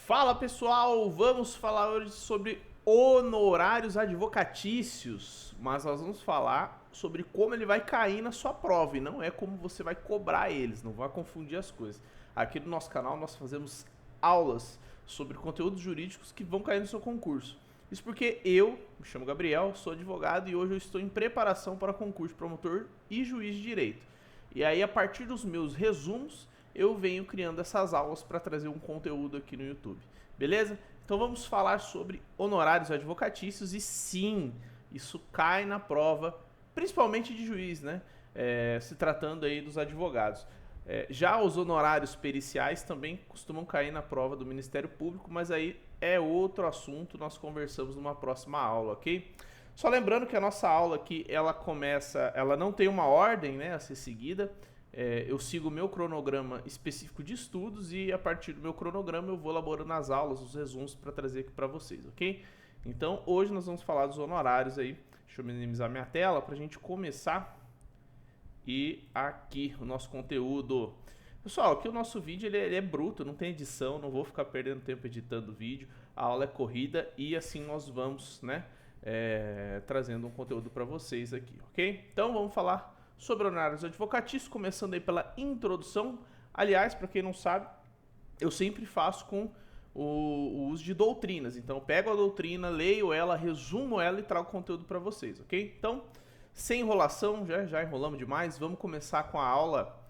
Fala pessoal, vamos falar hoje sobre honorários advocatícios, mas nós vamos falar sobre como ele vai cair na sua prova e não é como você vai cobrar eles, não vai confundir as coisas. Aqui no nosso canal nós fazemos aulas sobre conteúdos jurídicos que vão cair no seu concurso. Isso porque eu me chamo Gabriel, sou advogado e hoje eu estou em preparação para concurso de promotor e juiz de direito. E aí a partir dos meus resumos eu venho criando essas aulas para trazer um conteúdo aqui no YouTube, beleza? Então vamos falar sobre honorários advocatícios e sim, isso cai na prova, principalmente de juiz, né? Se tratando aí dos advogados. Já os honorários periciais também costumam cair na prova do Ministério Público, mas aí é outro assunto, nós conversamos numa próxima aula, ok? Só lembrando que a nossa aula aqui, ela não tem uma ordem, né, a ser seguida. Eu sigo o meu cronograma específico de estudos e a partir do meu cronograma eu vou elaborando as aulas, os resumos para trazer aqui para vocês, ok? Então hoje nós vamos falar dos honorários aí. Deixa eu minimizar minha tela para a gente começar. E aqui o nosso conteúdo. Pessoal, aqui o nosso vídeo ele é bruto, não tem edição, não vou ficar perdendo tempo editando o vídeo. A aula é corrida e assim nós vamos, né, trazendo um conteúdo para vocês aqui, ok? Então vamos falar sobre honorários advocatícios, começando aí pela introdução. Aliás, para quem não sabe, eu sempre faço com o uso de doutrinas. Então, eu pego a doutrina, leio ela, resumo ela e trago conteúdo para vocês, ok? Então, sem enrolação, já enrolamos demais, vamos começar com a aula.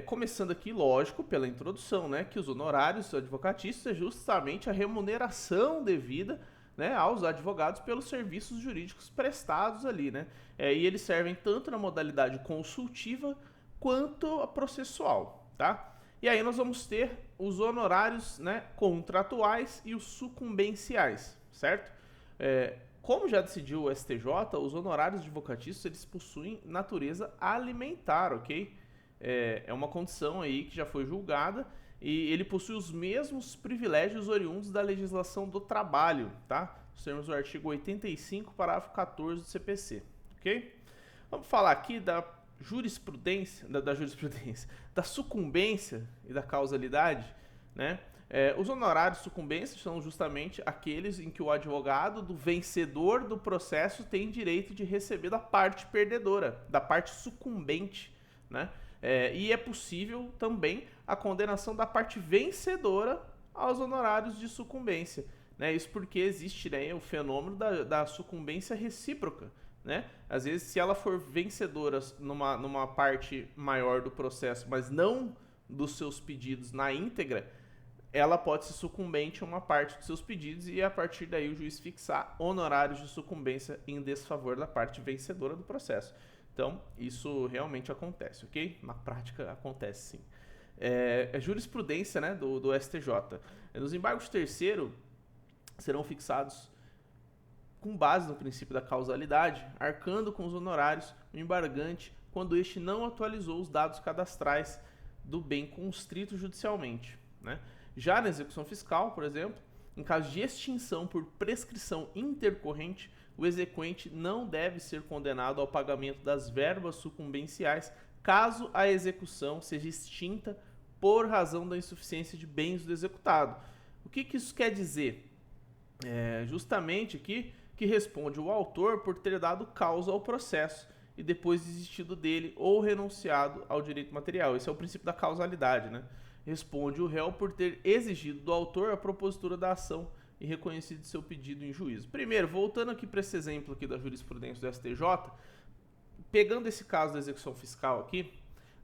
Começando aqui, lógico, pela introdução, né? Que os honorários advocatícios é justamente a remuneração devida, né, aos advogados pelos serviços jurídicos prestados ali, né? E eles servem tanto na modalidade consultiva quanto a processual, tá? E aí nós vamos ter os honorários, né, contratuais e os sucumbenciais, certo? Como já decidiu o STJ, os honorários advocatícios eles possuem natureza alimentar, ok? É uma condição aí que já foi julgada e ele possui os mesmos privilégios oriundos da legislação do trabalho, tá? Nos termos do artigo 85, parágrafo 14 do CPC, ok? Vamos falar aqui da jurisprudência, da sucumbência e da causalidade, né? Os honorários de sucumbência são justamente aqueles em que o advogado do vencedor do processo tem direito de receber da parte perdedora, da parte sucumbente, né? E é possível também a condenação da parte vencedora aos honorários de sucumbência, né? Isso porque existe, né, o fenômeno da sucumbência recíproca, né? Às vezes, se ela for vencedora numa parte maior do processo, mas não dos seus pedidos na íntegra, ela pode ser sucumbente a uma parte dos seus pedidos e a partir daí o juiz fixar honorários de sucumbência em desfavor da parte vencedora do processo. Então, isso realmente acontece, ok? Na prática, acontece sim. É jurisprudência, né, do STJ. Nos embargos de terceiro, serão fixados com base no princípio da causalidade, arcando com os honorários o embargante quando este não atualizou os dados cadastrais do bem constrito judicialmente, né? Já na execução fiscal, por exemplo, em caso de extinção por prescrição intercorrente, o exequente não deve ser condenado ao pagamento das verbas sucumbenciais caso a execução seja extinta por razão da insuficiência de bens do executado. O que isso quer dizer? Justamente aqui que responde o autor por ter dado causa ao processo e depois desistido dele ou renunciado ao direito material. Esse é o princípio da causalidade, né? Responde o réu por ter exigido do autor a propositura da ação e reconhecido seu pedido em juízo. Primeiro, voltando aqui para esse exemplo aqui da jurisprudência do STJ, pegando esse caso da execução fiscal aqui,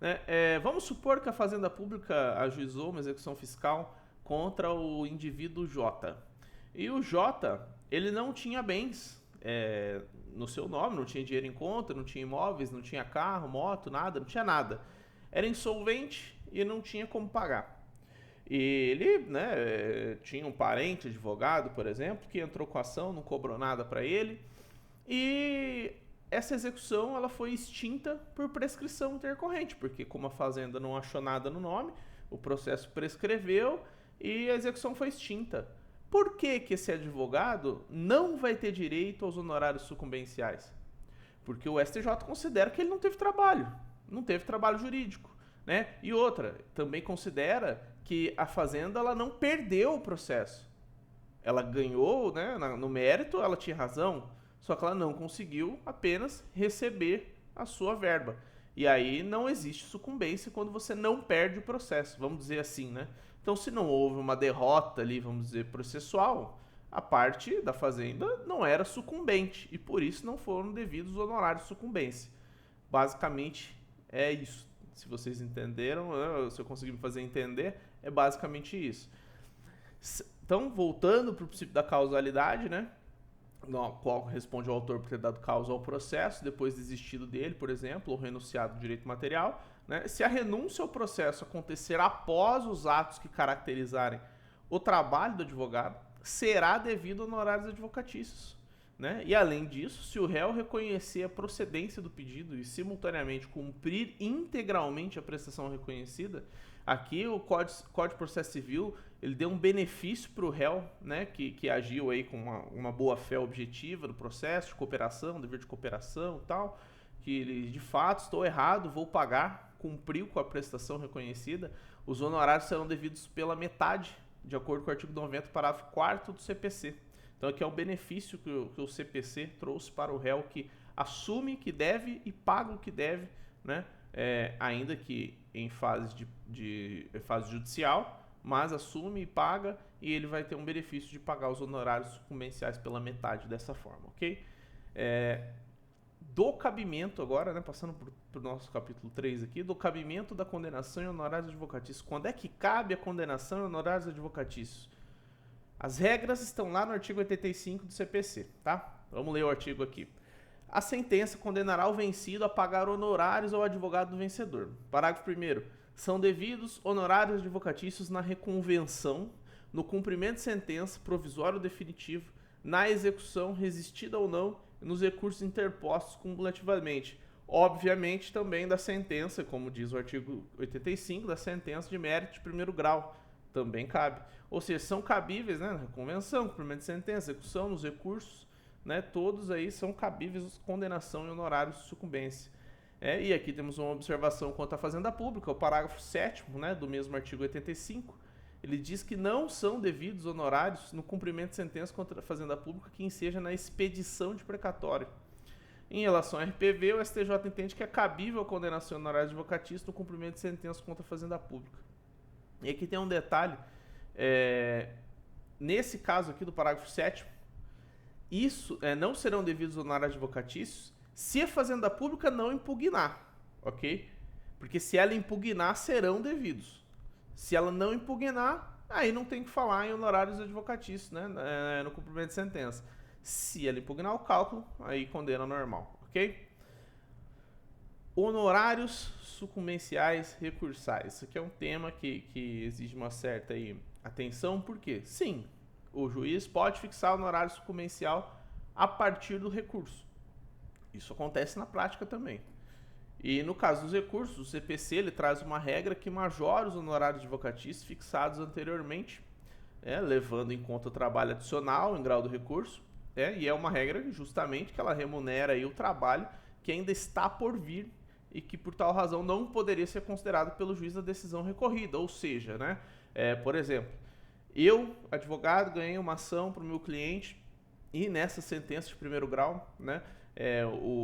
né, vamos supor que a Fazenda Pública ajuizou uma execução fiscal contra o indivíduo J. E o J, ele não tinha bens no seu nome, não tinha dinheiro em conta, não tinha imóveis, não tinha carro, moto, nada, não tinha nada. Era insolvente e não tinha como pagar. E ele, né, tinha um parente advogado, por exemplo, que entrou com a ação, não cobrou nada para ele. E essa execução ela foi extinta por prescrição intercorrente, porque como a fazenda não achou nada no nome, o processo prescreveu e a execução foi extinta. Por que esse advogado não vai ter direito aos honorários sucumbenciais? Porque o STJ considera que ele não teve trabalho jurídico, né? E outra, também considera que a fazenda ela não perdeu o processo. Ela ganhou, né, no mérito, ela tinha razão, só que ela não conseguiu apenas receber a sua verba. E aí não existe sucumbência quando você não perde o processo, vamos dizer assim, né? Então, se não houve uma derrota ali, vamos dizer, processual, a parte da fazenda não era sucumbente e por isso não foram devidos os honorários de sucumbência. Basicamente é isso. Se vocês entenderam, se eu conseguir me fazer entender, é basicamente isso. Então, voltando para o princípio da causalidade, né? No qual responde o autor por ter dado causa ao processo, depois desistido dele, por exemplo, ou renunciado do direito material. Né? Se a renúncia ao processo acontecer após os atos que caracterizarem o trabalho do advogado, será devido honorários advocatícios. Né? E além disso, se o réu reconhecer a procedência do pedido e simultaneamente cumprir integralmente a prestação reconhecida, aqui o Código de Processo Civil ele deu um benefício para o réu, né, que agiu aí com uma boa-fé objetiva do processo, de cooperação, dever de cooperação e tal, que ele, de fato, estou errado, vou pagar, cumpriu com a prestação reconhecida, os honorários serão devidos pela metade, de acordo com o artigo 90, parágrafo 4º do CPC. Então aqui é o benefício que o CPC trouxe para o réu que assume que deve e paga o que deve, né, ainda que em fase fase judicial, mas assume e paga, e ele vai ter um benefício de pagar os honorários sucumbenciais pela metade dessa forma, ok? Do cabimento agora, né, passando para o nosso capítulo 3 aqui, do cabimento da condenação e honorários advocatícios. Quando é que cabe a condenação e honorários advocatícios? As regras estão lá no artigo 85 do CPC, tá? Vamos ler o artigo aqui. A sentença condenará o vencido a pagar honorários ao advogado do vencedor. Parágrafo 1º. São devidos honorários advocatícios na reconvenção, no cumprimento de sentença, provisório ou definitivo, na execução, resistida ou não, e nos recursos interpostos cumulativamente. Obviamente também da sentença, como diz o artigo 85, da sentença de mérito de primeiro grau. Também cabe. Ou seja, são cabíveis, né, na reconvenção, cumprimento de sentença, execução, nos recursos, né, todos aí são cabíveis condenação e honorários de sucumbência. E aqui temos uma observação quanto à fazenda pública, o parágrafo 7º, né, do mesmo artigo 85, ele diz que não são devidos honorários no cumprimento de sentença contra a fazenda pública que enseja na expedição de precatório. Em relação ao RPV, o STJ entende que é cabível a condenação de honorários advocatícios no cumprimento de sentença contra a fazenda pública. E aqui tem um detalhe, nesse caso aqui do parágrafo 7º, isso não serão devidos honorários advocatícios se a fazenda pública não impugnar, ok? Porque se ela impugnar, serão devidos. Se ela não impugnar, aí não tem que falar em honorários advocatícios, né, no cumprimento de sentença. Se ela impugnar o cálculo, aí condena normal, ok? Honorários sucumbenciais recursais. Isso aqui é um tema que exige uma certa aí, atenção, por quê? Sim, o juiz pode fixar o honorário sucumbencial a partir do recurso. Isso acontece na prática também. E no caso dos recursos, o CPC ele traz uma regra que majora os honorários advocatícios fixados anteriormente, levando em conta o trabalho adicional em grau do recurso, e é uma regra justamente que ela remunera aí o trabalho que ainda está por vir e que por tal razão não poderia ser considerado pelo juiz da decisão recorrida. Ou seja, né, por exemplo, eu, advogado, ganhei uma ação para o meu cliente e nessa sentença de primeiro grau, né,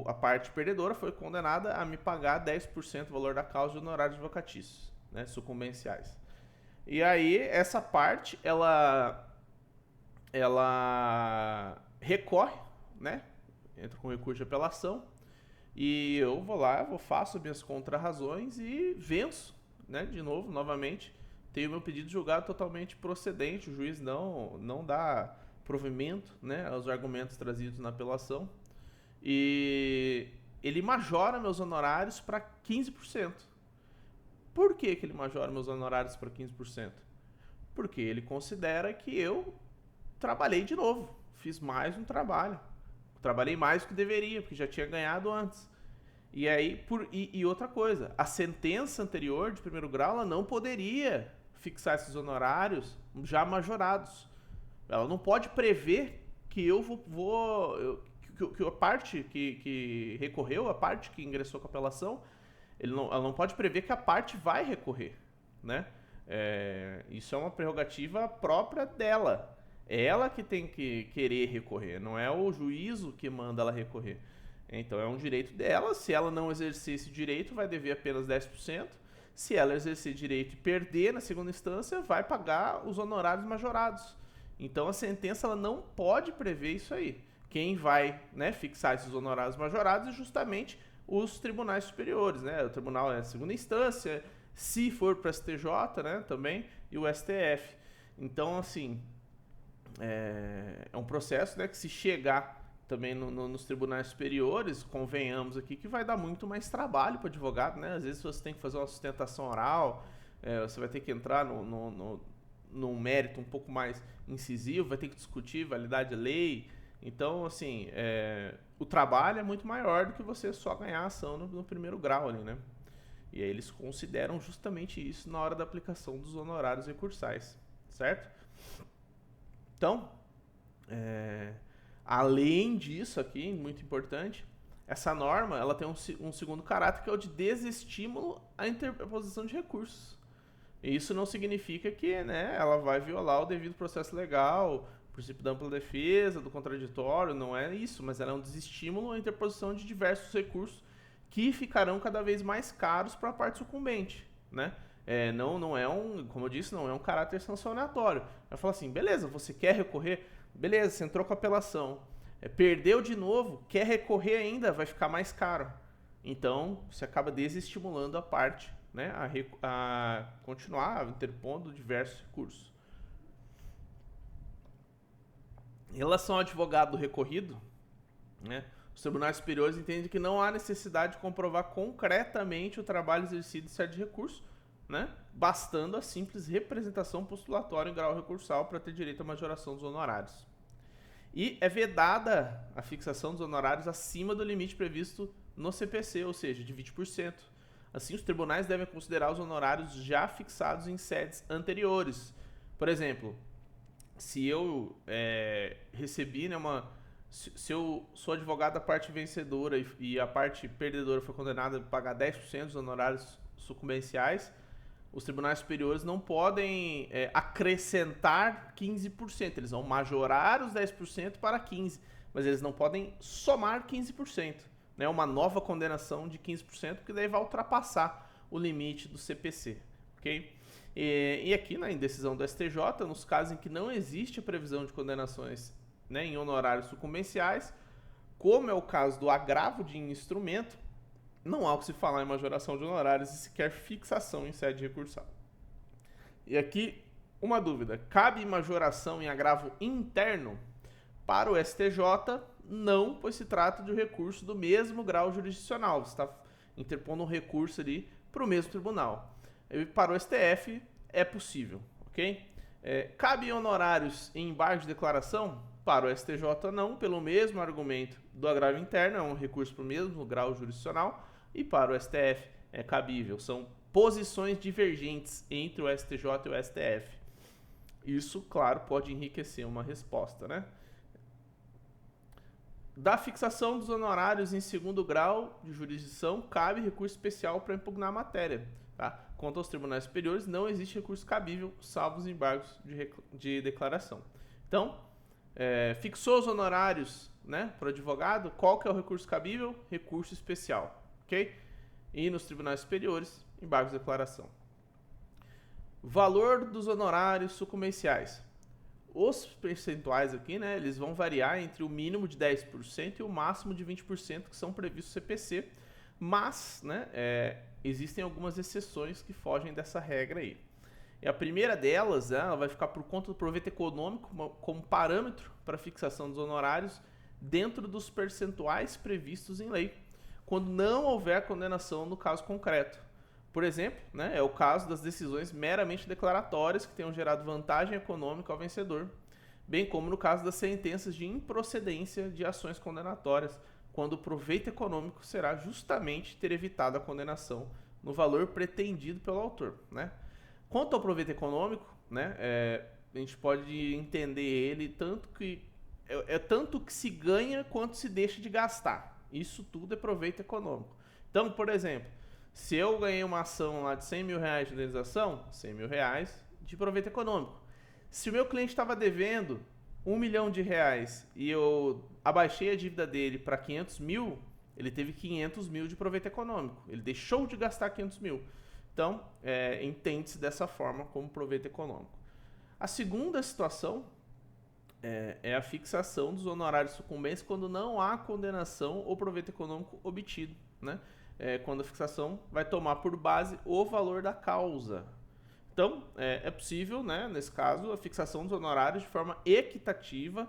a parte perdedora foi condenada a me pagar 10% do valor da causa de honorários advocatícios, né, sucumbenciais. E aí, essa parte, ela recorre, né, entra com recurso de apelação, e eu vou lá, faço minhas contrarrazões e venço, né, de novo, novamente, tenho meu pedido julgado totalmente procedente, o juiz não dá provimento, né, aos argumentos trazidos na apelação, e ele majora meus honorários para 15%. Por que ele majora meus honorários para 15%? Porque ele considera que eu trabalhei de novo, fiz mais um trabalho, trabalhei mais do que deveria, porque já tinha ganhado antes. E aí, e outra coisa, a sentença anterior de primeiro grau ela não poderia fixar esses honorários já majorados. Ela não pode prever que eu que a parte que recorreu, a parte que ingressou com a apelação, ela não pode prever que a parte vai recorrer, né? Isso é uma prerrogativa própria dela. É ela que tem que querer recorrer, não é o juízo que manda ela recorrer. Então é um direito dela. Se ela não exercer esse direito, vai dever apenas 10%. Se ela exercer direito e perder na segunda instância, vai pagar os honorários majorados. Então a sentença ela não pode prever isso aí. Quem vai, né, fixar esses honorários majorados é justamente os tribunais superiores, né? O tribunal é a segunda instância, se for para o STJ, né, também, e o STF. Então, assim, é um processo, né, que se chegar também nos tribunais superiores, convenhamos aqui que vai dar muito mais trabalho para o advogado, né? Às vezes você tem que fazer uma sustentação oral, você vai ter que entrar num mérito um pouco mais incisivo, vai ter que discutir validade de lei. Então, assim, o trabalho é muito maior do que você só ganhar a ação no primeiro grau ali, né? E aí eles consideram justamente isso na hora da aplicação dos honorários recursais, certo? Então, além disso aqui, muito importante, essa norma ela tem um segundo caráter que é o de desestímulo à interposição de recursos. E isso não significa que, né, ela vai violar o devido processo legal, o princípio da ampla defesa, do contraditório, não é isso, mas ela é um desestímulo à interposição de diversos recursos que ficarão cada vez mais caros para a parte sucumbente, né? Não é como eu disse, não é um caráter sancionatório. Vai falar assim, beleza, você quer recorrer? Beleza, você entrou com apelação. Perdeu de novo, quer recorrer ainda, vai ficar mais caro. Então, você acaba desestimulando a parte, né, a continuar interpondo diversos recursos. Em relação ao advogado recorrido, né, os tribunais superiores entendem que não há necessidade de comprovar concretamente o trabalho exercido em sede de recurso, né, bastando a simples representação postulatória em grau recursal para ter direito à majoração dos honorários. E é vedada a fixação dos honorários acima do limite previsto no CPC, ou seja, de 20%. Assim, os tribunais devem considerar os honorários já fixados em sedes anteriores. Por exemplo, se eu recebi, né, se eu sou advogado da parte vencedora e a parte perdedora foi condenada a pagar 10% dos honorários sucumbenciais, os tribunais superiores não podem acrescentar 15%. Eles vão majorar os 10% para 15%, mas eles não podem somar 15%. Né, uma nova condenação de 15%, porque daí vai ultrapassar o limite do CPC. Okay? E aqui na indecisão do STJ, nos casos em que não existe a previsão de condenações, né, em honorários sucumbenciais, como é o caso do agravo de instrumento, não há o que se falar em majoração de honorários e sequer fixação em sede recursal. E aqui, uma dúvida. Cabe majoração em agravo interno? Para o STJ, não, pois se trata de um recurso do mesmo grau jurisdicional. Você está interpondo um recurso ali para o mesmo tribunal. E para o STF, é possível, ok? Cabe honorários em embargo de declaração? Para o STJ, não, pelo mesmo argumento do agravo interno, é um recurso para o mesmo grau jurisdicional. E para o STF é cabível. São posições divergentes entre o STJ e o STF. Isso, claro, pode enriquecer uma resposta, né? Da fixação dos honorários em segundo grau de jurisdição, cabe recurso especial para impugnar a matéria. Tá? Quanto aos tribunais superiores, não existe recurso cabível, salvo os embargos de declaração. Então, fixou os honorários, né, para o advogado, qual que é o recurso cabível? Recurso especial. Okay? E nos tribunais superiores, embargos de declaração. Valor dos honorários sucumbenciais. Os percentuais aqui, né, eles vão variar entre o mínimo de 10% e o máximo de 20% que são previstos no CPC, mas, né, existem algumas exceções que fogem dessa regra aí. E a primeira delas, ela vai ficar por conta do proveito econômico como parâmetro para fixação dos honorários dentro dos percentuais previstos em lei, quando não houver condenação no caso concreto. Por exemplo, né, é o caso das decisões meramente declaratórias que tenham gerado vantagem econômica ao vencedor, bem como no caso das sentenças de improcedência de ações condenatórias, quando o proveito econômico será justamente ter evitado a condenação no valor pretendido pelo autor. Né? Quanto ao proveito econômico, né, a gente pode entender ele tanto que tanto que se ganha quanto se deixa de gastar. Isso tudo é proveito econômico. Então, por exemplo, Se eu ganhei uma ação lá de 100 mil reais de indenização, 100 mil reais de proveito econômico. Se o meu cliente estava devendo 1 milhão de reais e eu abaixei a dívida dele para 500 mil, ele teve 500 mil de proveito econômico. Ele deixou de gastar 500 mil. Então, entende-se dessa forma como proveito econômico. A segunda situação é a fixação dos honorários sucumbentes quando não há condenação ou proveito econômico obtido, né? Quando a fixação vai tomar por base o valor da causa. Então, é possível, né, nesse caso, a fixação dos honorários de forma equitativa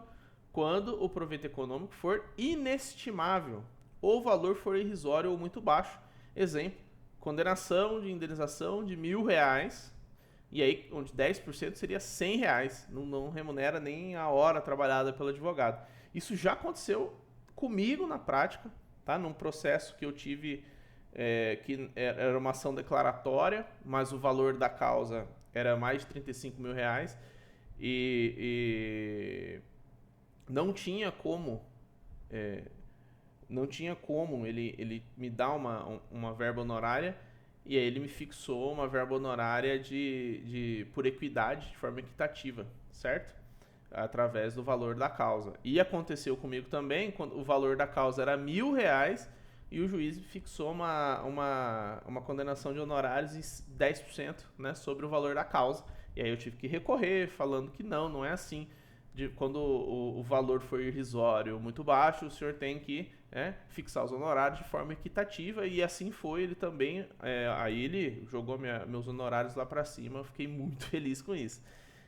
quando o proveito econômico for inestimável ou o valor for irrisório ou muito baixo. Exemplo, condenação de indenização de R$1.000, e aí onde 10% seria R$100, não remunera nem a hora trabalhada pelo advogado. Isso já aconteceu comigo na prática, tá? Num processo que eu tive, que era uma ação declaratória, mas o valor da causa era mais de R$35 mil, e não tinha como ele me dar uma verba honorária, e aí ele me fixou uma verba honorária por equidade, de forma equitativa, certo? Através do valor da causa. E aconteceu comigo também, quando o valor da causa era R$1.000 e o juiz fixou uma condenação de honorários em 10%, né, sobre o valor da causa. E aí eu tive que recorrer, falando que não é assim. Quando o valor for irrisório muito baixo, o senhor tem que fixar os honorários de forma equitativa, e assim foi. Ele também, aí ele jogou meus honorários lá para cima, eu fiquei muito feliz com isso.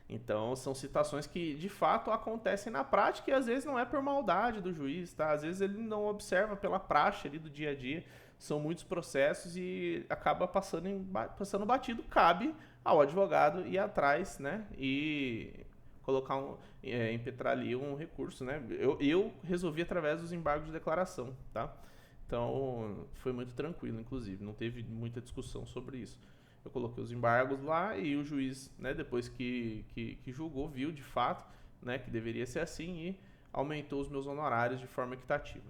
Então, são situações que, de fato, acontecem na prática, e às vezes não é por maldade do juiz, tá? Às vezes ele não observa pela praxe ali do dia a dia, são muitos processos e acaba passando batido. Cabe ao advogado ir atrás, né? E colocar impetrar ali um recurso, né? Eu resolvi através dos embargos de declaração, tá? Então, foi muito tranquilo, inclusive, não teve muita discussão sobre isso. Eu coloquei os embargos lá e o juiz, né, depois que julgou, viu de fato, né, que deveria ser assim, e aumentou os meus honorários de forma equitativa.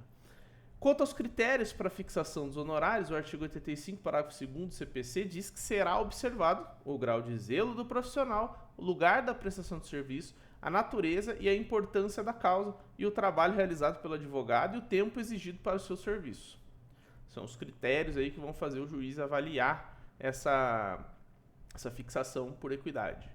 Quanto aos critérios para fixação dos honorários, o artigo 85, parágrafo 2º do CPC diz que será observado o grau de zelo do profissional, o lugar da prestação de serviço, a natureza e a importância da causa e o trabalho realizado pelo advogado e o tempo exigido para o seu serviço. São os critérios aí que vão fazer o juiz avaliar essa fixação por equidade.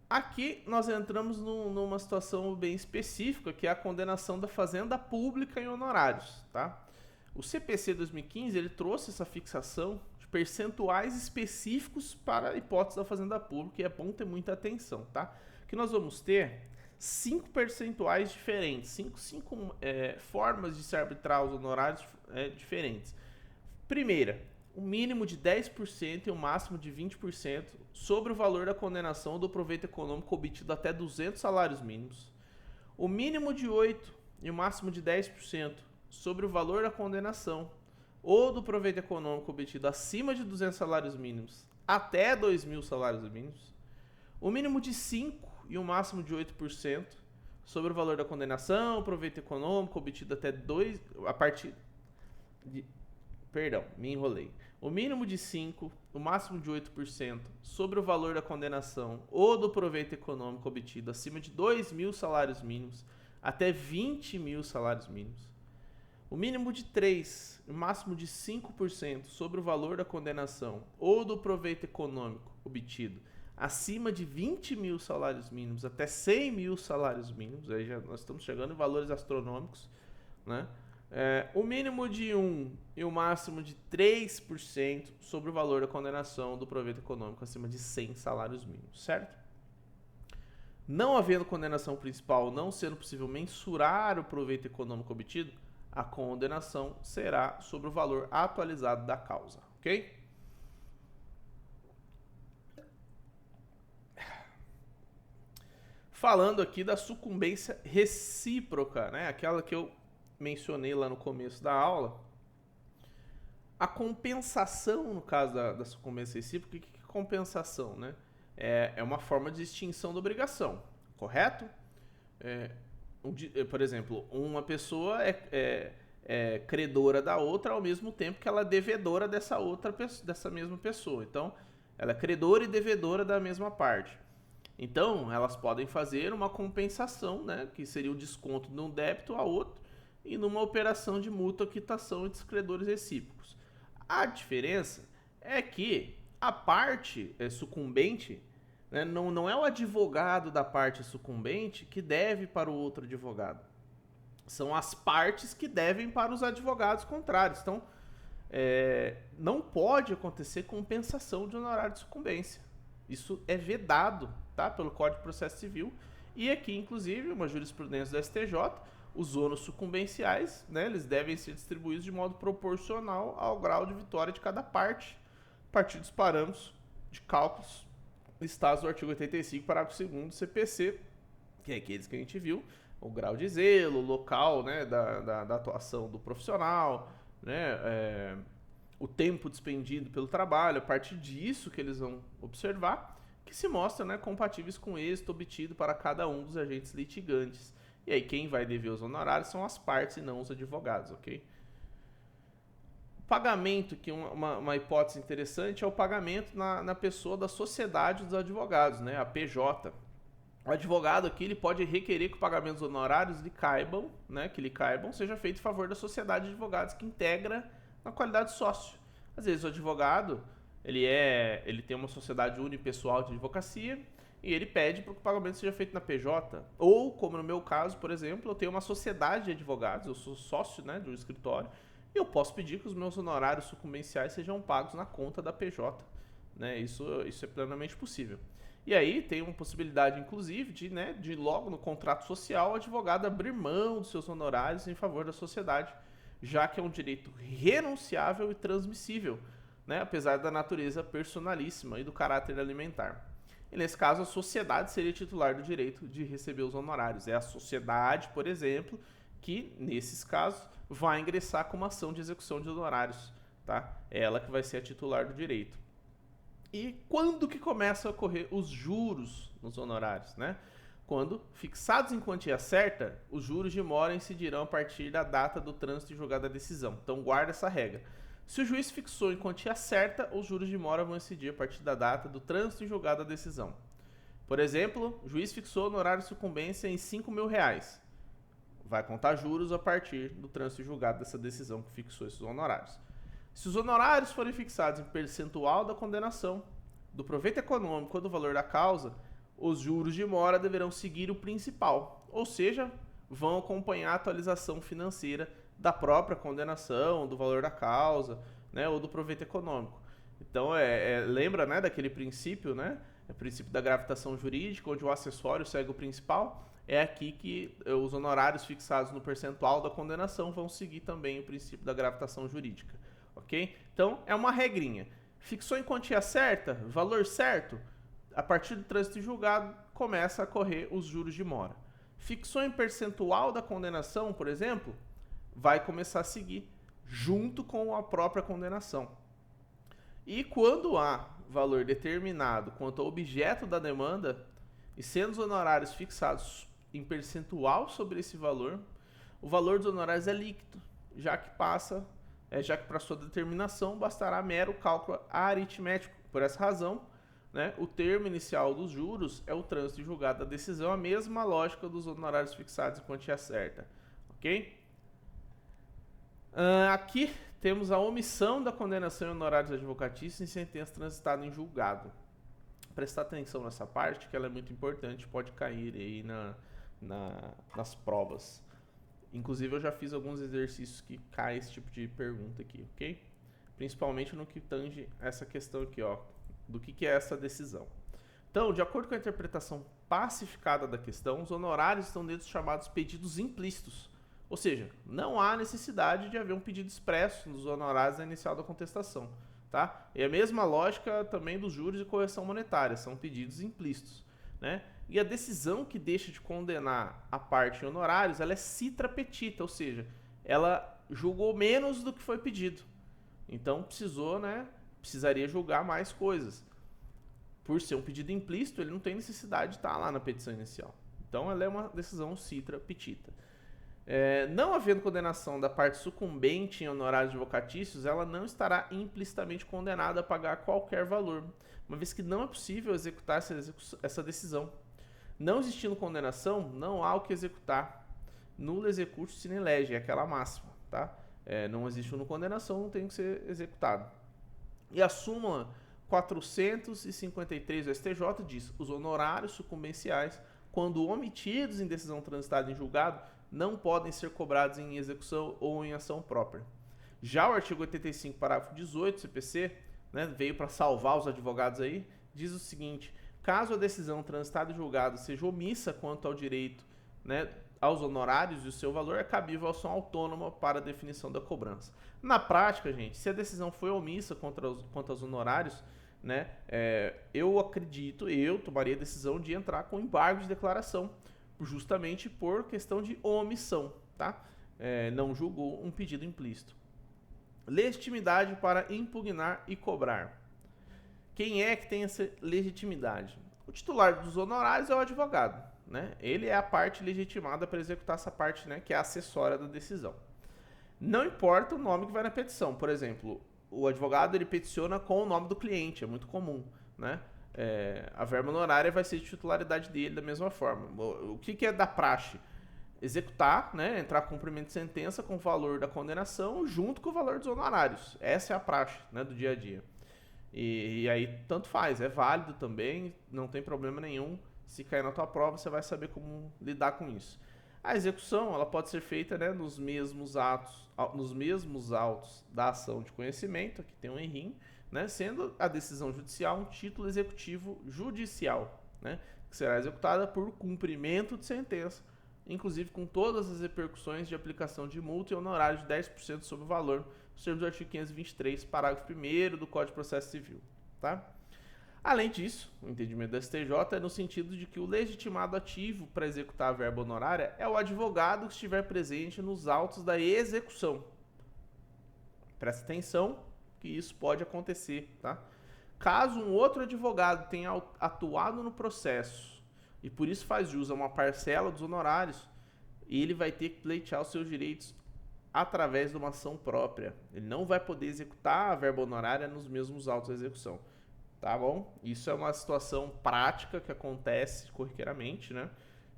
Aqui nós entramos numa situação bem específica, que é a condenação da fazenda pública em honorários, tá? O CPC 2015 ele trouxe essa fixação de percentuais específicos para a hipótese da fazenda pública, e é bom ter muita atenção, tá? Que nós vamos ter 5 percentuais diferentes, 5 formas de se arbitrar os honorários diferentes. Primeira, um mínimo de 10% e um máximo de 20% sobre o valor da condenação ou do proveito econômico obtido até 200 salários mínimos. O mínimo de 8% e o máximo de 10% sobre o valor da condenação ou do proveito econômico obtido acima de 200 salários mínimos até 2.000 salários mínimos. O mínimo de 5% e o máximo de 8% sobre o valor da condenação, proveito econômico obtido até me enrolei. O mínimo de 5%, o máximo de 8% sobre o valor da condenação ou do proveito econômico obtido acima de 2.000 salários mínimos até 20.000 salários mínimos. O mínimo de 3%, o máximo de 5% sobre o valor da condenação ou do proveito econômico obtido acima de 20.000 salários mínimos até 100.000 salários mínimos. Aí nós estamos chegando em valores astronômicos, né? O mínimo de 1% e o máximo de 3% sobre o valor da condenação do proveito econômico acima de 100 salários mínimos, certo? Não havendo condenação principal, não sendo possível mensurar o proveito econômico obtido, a condenação será sobre o valor atualizado da causa, ok? Falando aqui da sucumbência recíproca, né? Aquela que eu mencionei lá no começo da aula. A compensação, no caso da sucumbência recíproca, o que é compensação, né? É uma forma de extinção da obrigação, correto? Por exemplo, uma pessoa é credora da outra, ao mesmo tempo que ela é devedora dessa mesma pessoa. Então, ela é credora e devedora da mesma parte. Então, elas podem fazer uma compensação, né, que seria o desconto de um débito a outro, e numa operação de mútua quitação entre os credores recíprocos. A diferença é que a parte sucumbente, né, não é o advogado da parte sucumbente que deve para o outro advogado. São as partes que devem para os advogados contrários. Então, não pode acontecer compensação de honorário de sucumbência. Isso é vedado, tá, pelo Código de Processo Civil. E aqui, inclusive, uma jurisprudência do STJ, os ônus sucumbenciais, né, eles devem ser distribuídos de modo proporcional ao grau de vitória de cada parte, a partir dos parâmetros de cálculos listados no artigo 85, parágrafo 2º do CPC, que é aqueles que a gente viu, o grau de zelo, o local, né, da atuação do profissional, né, o tempo despendido pelo trabalho, a partir disso que eles vão observar, que se mostram, né, compatíveis com o êxito obtido para cada um dos agentes litigantes. E aí quem vai dever os honorários são as partes e não os advogados, ok? O pagamento, que uma hipótese interessante, é o pagamento na pessoa da sociedade dos advogados, né, a PJ. O advogado aqui ele pode requerer que o pagamento dos honorários lhe caibam, né, seja feito em favor da sociedade de advogados que integra na qualidade de sócio. Às vezes o advogado ele tem uma sociedade unipessoal de advocacia e ele pede para que o pagamento seja feito na PJ. Ou, como no meu caso, por exemplo, eu tenho uma sociedade de advogados, eu sou sócio, né, de um escritório, e eu posso pedir que os meus honorários sucumbenciais sejam pagos na conta da PJ. Né? Isso é plenamente possível. E aí tem uma possibilidade, inclusive, de logo no contrato social o advogado abrir mão dos seus honorários em favor da sociedade, já que é um direito renunciável e transmissível, né? Apesar da natureza personalíssima e do caráter alimentar. E nesse caso, a sociedade seria titular do direito de receber os honorários. É a sociedade, por exemplo, que, nesses casos, vai ingressar com uma ação de execução de honorários. Tá? É ela que vai ser a titular do direito. E quando que começam a ocorrer os juros nos honorários, né? Quando, fixados em quantia certa, os juros de mora incidirão a partir da data do trânsito e julgada da decisão. Então, guarda essa regra. Se o juiz fixou em quantia certa, os juros de mora vão incidir a partir da data do trânsito e julgada da decisão. Por exemplo, o juiz fixou o honorário de sucumbência em R$5.000. Vai contar juros a partir do trânsito e julgado dessa decisão que fixou esses honorários. Se os honorários forem fixados em percentual da condenação, do proveito econômico ou do valor da causa, os juros de mora deverão seguir o principal, ou seja, vão acompanhar a atualização financeira da própria condenação, do valor da causa, né, ou do proveito econômico. Então, lembra, né, daquele princípio, né, o princípio da gravitação jurídica, onde o acessório segue o principal. É aqui que os honorários fixados no percentual da condenação vão seguir também o princípio da gravitação jurídica. Ok? Então, é uma regrinha. Fixou em quantia certa, valor certo, a partir do trânsito julgado, começa a correr os juros de mora. Fixou em percentual da condenação, por exemplo, vai começar a seguir junto com a própria condenação. E quando há valor determinado quanto ao objeto da demanda, e sendo os honorários fixados em percentual sobre esse valor, o valor dos honorários é líquido, já que para sua determinação bastará mero cálculo aritmético. Por essa razão, né, o termo inicial dos juros é o trânsito julgado da decisão, a mesma lógica dos honorários fixados em quantia certa. Ok? Aqui temos a omissão da condenação em honorários advocatícios em sentença transitada em julgado. Prestar atenção nessa parte, que ela é muito importante, pode cair aí nas provas. Inclusive, eu já fiz alguns exercícios que caem esse tipo de pergunta aqui, ok? Principalmente no que tange essa questão aqui, ó, do que é essa decisão. Então, de acordo com a interpretação pacificada da questão, os honorários estão dentro dos chamados pedidos implícitos. Ou seja, não há necessidade de haver um pedido expresso nos honorários na inicial da contestação. Tá? E a mesma lógica também dos juros de correção monetária, são pedidos implícitos. Né? E a decisão que deixa de condenar a parte em honorários, ela é citra petita, ou seja, ela julgou menos do que foi pedido. Então precisaria julgar mais coisas. Por ser um pedido implícito, ele não tem necessidade de estar lá na petição inicial. Então ela é uma decisão citra petita. Não havendo condenação da parte sucumbente em honorários advocatícios, ela não estará implicitamente condenada a pagar qualquer valor, uma vez que não é possível executar essa decisão. Não existindo condenação, não há o que executar. Nulo executo sine lege, é aquela máxima, tá? Não existe uma condenação, não tem que ser executado. E a súmula 453 do STJ diz: os honorários sucumbenciais, quando omitidos em decisão transitada em julgado, não podem ser cobrados em execução ou em ação própria. Já o artigo 85, parágrafo 18 do CPC, né, veio para salvar os advogados aí, diz o seguinte: caso a decisão transitada em julgado seja omissa quanto ao direito, né, aos honorários e o seu valor, é cabível a ação autônoma para a definição da cobrança. Na prática, gente, se a decisão foi omissa quanto aos honorários, né, eu tomaria a decisão de entrar com embargo de declaração, justamente por questão de omissão, tá? Não julgou um pedido implícito. Legitimidade para impugnar e cobrar. Quem é que tem essa legitimidade? O titular dos honorários é o advogado, né? Ele é a parte legitimada para executar essa parte, né, que é a acessória da decisão. Não importa o nome que vai na petição. Por exemplo, o advogado ele peticiona com o nome do cliente, é muito comum, né? A verba honorária vai ser de titularidade dele da mesma forma. O que é da praxe? Executar, né, entrar com cumprimento de sentença com o valor da condenação junto com o valor dos honorários. Essa é a praxe, né, do dia a dia. E aí tanto faz, é válido também, não tem problema nenhum. Se cair na tua prova, você vai saber como lidar com isso. A execução ela pode ser feita, né, nos mesmos autos da ação de conhecimento, aqui tem um errinho, né, sendo a decisão judicial um título executivo judicial, né, que será executada por cumprimento de sentença, inclusive com todas as repercussões de aplicação de multa e honorário de 10% sobre o valor, nos termos do artigo 523, parágrafo 1º do Código de Processo Civil. Tá? Além disso, o entendimento da STJ é no sentido de que o legitimado ativo para executar a verba honorária é o advogado que estiver presente nos autos da execução. Presta atenção que isso pode acontecer, tá? Caso um outro advogado tenha atuado no processo e por isso faz jus a uma parcela dos honorários, ele vai ter que pleitear os seus direitos através de uma ação própria. Ele não vai poder executar a verba honorária nos mesmos autos da execução. Tá bom? Isso é uma situação prática que acontece corriqueiramente, né?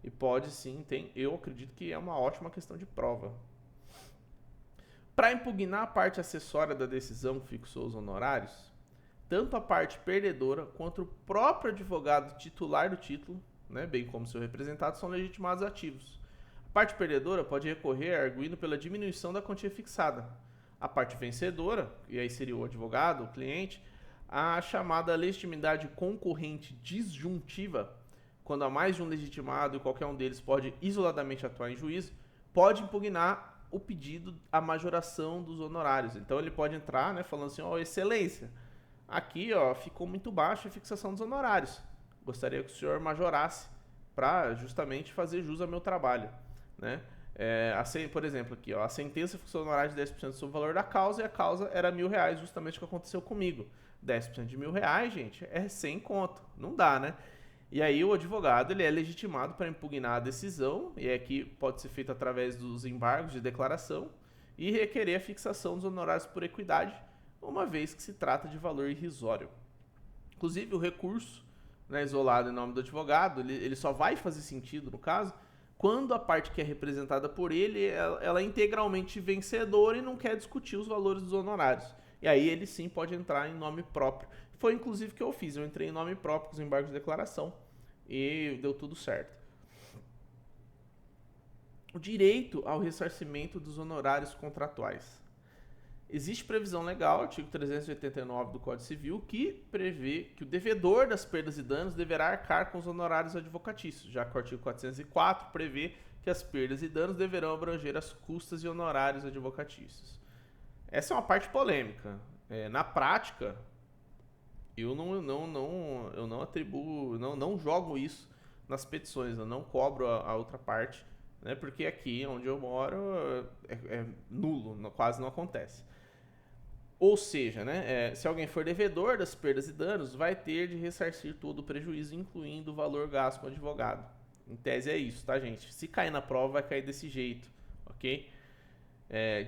E pode sim, eu acredito que é uma ótima questão de prova. Para impugnar a parte acessória da decisão que fixou os honorários, tanto a parte perdedora quanto o próprio advogado titular do título, né, bem como seu representado, são legitimados ativos. A parte perdedora pode recorrer arguindo pela diminuição da quantia fixada. A parte vencedora, e aí seria o advogado, o cliente, a chamada legitimidade concorrente disjuntiva, quando há mais de um legitimado e qualquer um deles pode isoladamente atuar em juízo, pode impugnar o pedido à majoração dos honorários. Então ele pode entrar, né, falando assim: ó, excelência, aqui ó, ficou muito baixa a fixação dos honorários. Gostaria que o senhor majorasse para justamente fazer jus ao meu trabalho, né? Por exemplo, aqui, ó, a sentença fixou honorário de 10% sobre o valor da causa e a causa era R$1.000, justamente o que aconteceu comigo. 10% de R$1.000, gente, é 100 conto. Não dá, né? E aí o advogado ele é legitimado para impugnar a decisão, e aqui pode ser feito através dos embargos de declaração, e requerer a fixação dos honorários por equidade, uma vez que se trata de valor irrisório. Inclusive, o recurso, né, isolado em nome do advogado, ele só vai fazer sentido, no caso, quando a parte que é representada por ele, ela é integralmente vencedora e não quer discutir os valores dos honorários. E aí ele sim pode entrar em nome próprio. Foi inclusive o que eu fiz, eu entrei em nome próprio com os embargos de declaração e deu tudo certo. O direito ao ressarcimento dos honorários contratuais. Existe previsão legal, artigo 389 do Código Civil, que prevê que o devedor das perdas e danos deverá arcar com os honorários advocatícios, já que o artigo 404 prevê que as perdas e danos deverão abranger as custas e honorários advocatícios. Essa é uma parte polêmica. Na prática, eu não atribuo, não jogo isso nas petições, eu não cobro a outra parte, né, porque aqui onde eu moro é nulo, quase não acontece. Ou seja, né, se alguém for devedor das perdas e danos, vai ter de ressarcir todo o prejuízo, incluindo o valor gasto com o advogado. Em tese é isso, tá, gente? Se cair na prova, vai cair desse jeito. ok?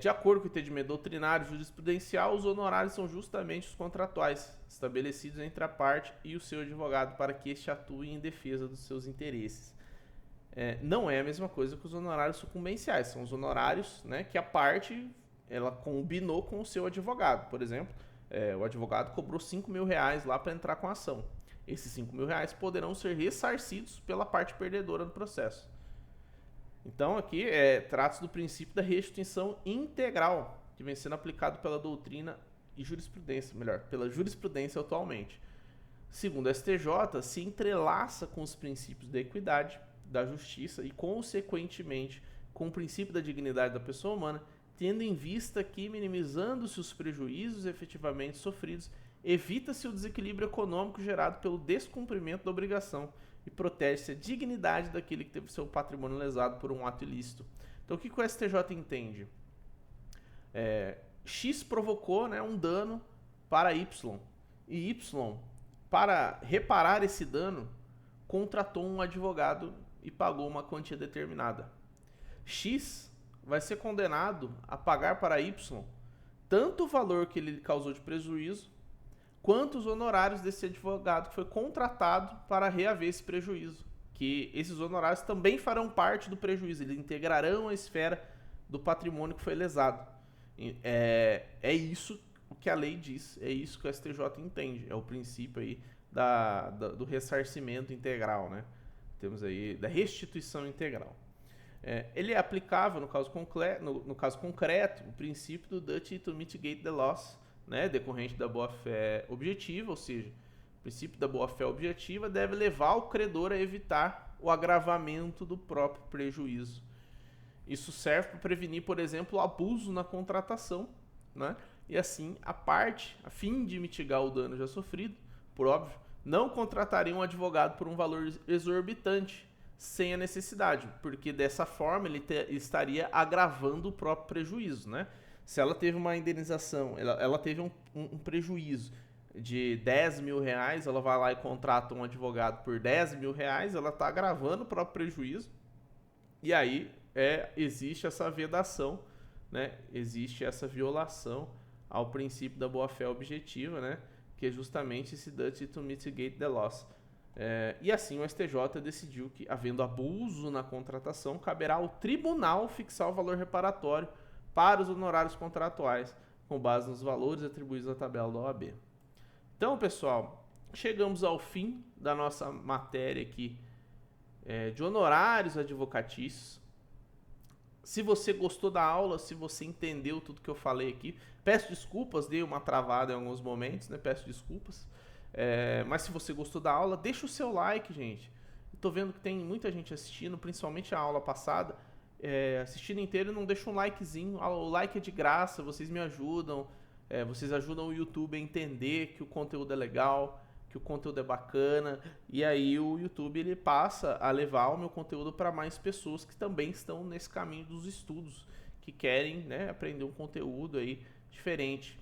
De acordo com o entendimento doutrinário e jurisprudencial, os honorários são justamente os contratuais, estabelecidos entre a parte e o seu advogado para que este atue em defesa dos seus interesses. Não é a mesma coisa que os honorários sucumbenciais, são os honorários, né, que a parte ela combinou com o seu advogado. Por exemplo, o advogado cobrou R$5.000 lá para entrar com a ação. Esses R$5.000 poderão ser ressarcidos pela parte perdedora do processo. Então aqui trata-se do princípio da restituição integral, que vem sendo aplicado pela doutrina e jurisprudência, melhor, pela jurisprudência atualmente. Segundo a STJ, se entrelaça com os princípios da equidade, da justiça e, consequentemente, com o princípio da dignidade da pessoa humana, tendo em vista que, minimizando-se os prejuízos efetivamente sofridos, evita-se o desequilíbrio econômico gerado pelo descumprimento da obrigação e protege-se a dignidade daquele que teve seu patrimônio lesado por um ato ilícito. Então, o que o STJ entende? X provocou, né, um dano para Y, e Y, para reparar esse dano, contratou um advogado e pagou uma quantia determinada. X vai ser condenado a pagar para Y tanto o valor que ele causou de prejuízo, quanto os honorários desse advogado que foi contratado para reaver esse prejuízo. Que esses honorários também farão parte do prejuízo, eles integrarão a esfera do patrimônio que foi lesado. É isso o que a lei diz, é isso que o STJ entende, é o princípio aí do ressarcimento integral, né? Temos aí da restituição integral. Ele é aplicável no caso concreto, o princípio do duty to mitigate the loss, né, decorrente da boa-fé objetiva, ou seja, o princípio da boa-fé objetiva deve levar o credor a evitar o agravamento do próprio prejuízo. Isso serve para prevenir, por exemplo, o abuso na contratação, né? E assim, a parte, a fim de mitigar o dano já sofrido, por óbvio, não contrataria um advogado por um valor exorbitante, sem a necessidade, porque dessa forma ele estaria agravando o próprio prejuízo, né? Se ela teve uma indenização, ela teve um prejuízo de R$10.000, ela vai lá e contrata um advogado por R$10.000, ela está agravando o próprio prejuízo, e aí existe essa vedação, né? Existe essa violação ao princípio da boa-fé objetiva, né? Que é justamente esse duty to mitigate the loss. E assim o STJ decidiu que, havendo abuso na contratação, caberá ao tribunal fixar o valor reparatório para os honorários contratuais, com base nos valores atribuídos na tabela da OAB. Então, pessoal, chegamos ao fim da nossa matéria aqui de honorários advocatícios. Se você gostou da aula, se você entendeu tudo que eu falei aqui, peço desculpas, dei uma travada em alguns momentos, né? Peço desculpas. Mas se você gostou da aula, deixa o seu like, gente. Estou vendo que tem muita gente assistindo, principalmente a aula passada, assistindo inteiro e não deixa um likezinho. O like é de graça, vocês me ajudam, vocês ajudam o YouTube a entender que o conteúdo é legal, que o conteúdo é bacana, e aí o YouTube ele passa a levar o meu conteúdo para mais pessoas que também estão nesse caminho dos estudos, que querem, né, aprender um conteúdo aí diferente.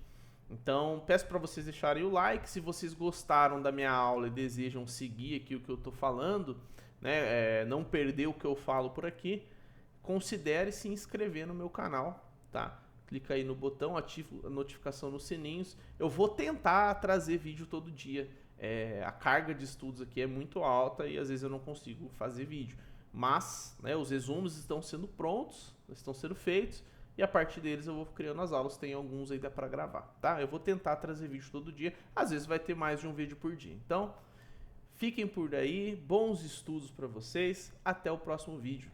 Então, peço para vocês deixarem o like. Se vocês gostaram da minha aula e desejam seguir aqui o que eu estou falando, né, não perder o que eu falo por aqui, considere se inscrever no meu canal, tá? Clica aí no botão, ativa a notificação nos sininhos. Eu vou tentar trazer vídeo todo dia. A carga de estudos aqui é muito alta e às vezes eu não consigo fazer vídeo. Mas, né, os resumos estão sendo prontos, estão sendo feitos. E a partir deles eu vou criando as aulas, tem alguns ainda para gravar, tá? Eu vou tentar trazer vídeo todo dia, às vezes vai ter mais de um vídeo por dia. Então, fiquem por aí, bons estudos para vocês, até o próximo vídeo.